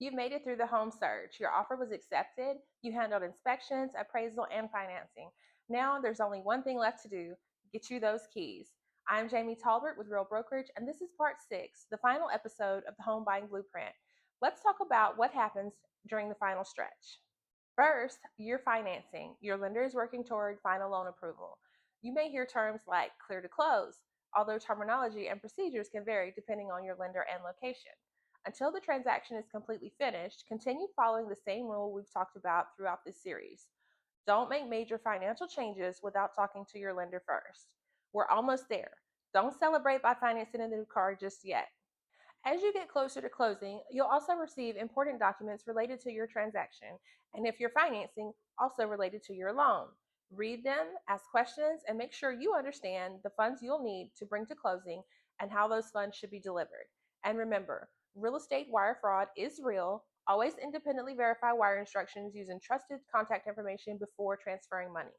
You've made it through the home search. Your offer was accepted. You handled inspections, appraisal, and financing. Now there's only one thing left to do: get you those keys. I'm Jamie Talbert with Real Brokerage, and this is part 6, the final episode of the Home Buying Blueprint. Let's talk about what happens during the final stretch. First, your financing. Your lender is working toward final loan approval. You may hear terms like clear to close, although terminology and procedures can vary depending on your lender and location. Until the transaction is completely finished, continue following the same rule we've talked about throughout this series. Don't make major financial changes without talking to your lender first. We're almost there. Don't celebrate by financing a new car just yet. As you get closer to closing, you'll also receive important documents related to your transaction, and if you're financing, also related to your loan. Read them, ask questions, and make sure you understand the funds you'll need to bring to closing and how those funds should be delivered. And remember, real estate wire fraud is real. Always independently verify wire instructions using trusted contact information before transferring money.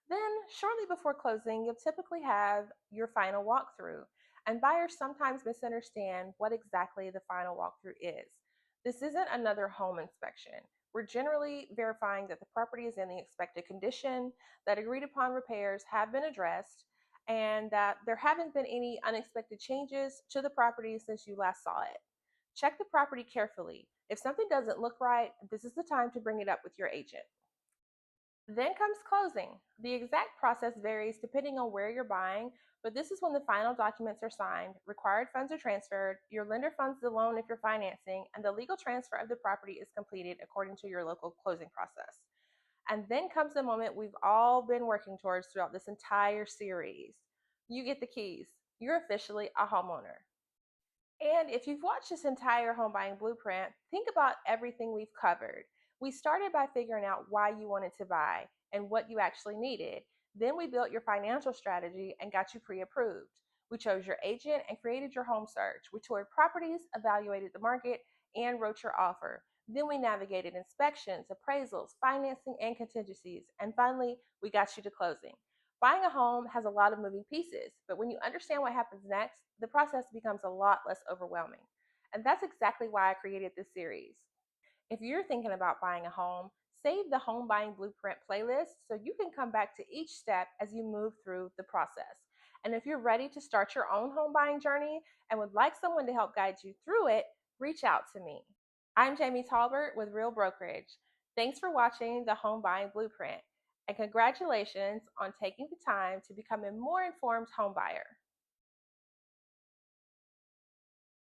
Then, shortly before closing, you'll typically have your final walkthrough, and buyers sometimes misunderstand what exactly the final walkthrough is. This isn't another home inspection. We're generally verifying that the property is in the expected condition, that agreed upon repairs have been addressed, and that there haven't been any unexpected changes to the property since you last saw it. Check the property carefully. If something doesn't look right, this is the time to bring it up with your agent. Then comes closing. The exact process varies depending on where you're buying, but this is when the final documents are signed, required funds are transferred, your lender funds the loan if you're financing, and the legal transfer of the property is completed according to your local closing process. And then comes the moment we've all been working towards throughout this entire series. You get the keys. You're officially a homeowner. And if you've watched this entire home buying blueprint, think about everything we've covered. We started by figuring out why you wanted to buy and what you actually needed. Then we built your financial strategy and got you pre-approved. We chose your agent and created your home search. We toured properties, evaluated the market, and wrote your offer. Then we navigated inspections, appraisals, financing, and contingencies. And finally, we got you to closing. Buying a home has a lot of moving pieces, but when you understand what happens next, the process becomes a lot less overwhelming. And that's exactly why I created this series. If you're thinking about buying a home, save the Home Buying Blueprint playlist so you can come back to each step as you move through the process. And if you're ready to start your own home buying journey and would like someone to help guide you through it, reach out to me. I'm Jamie Talbert with Real Brokerage. Thanks for watching the Home Buying Blueprint, and congratulations on taking the time to become a more informed home buyer.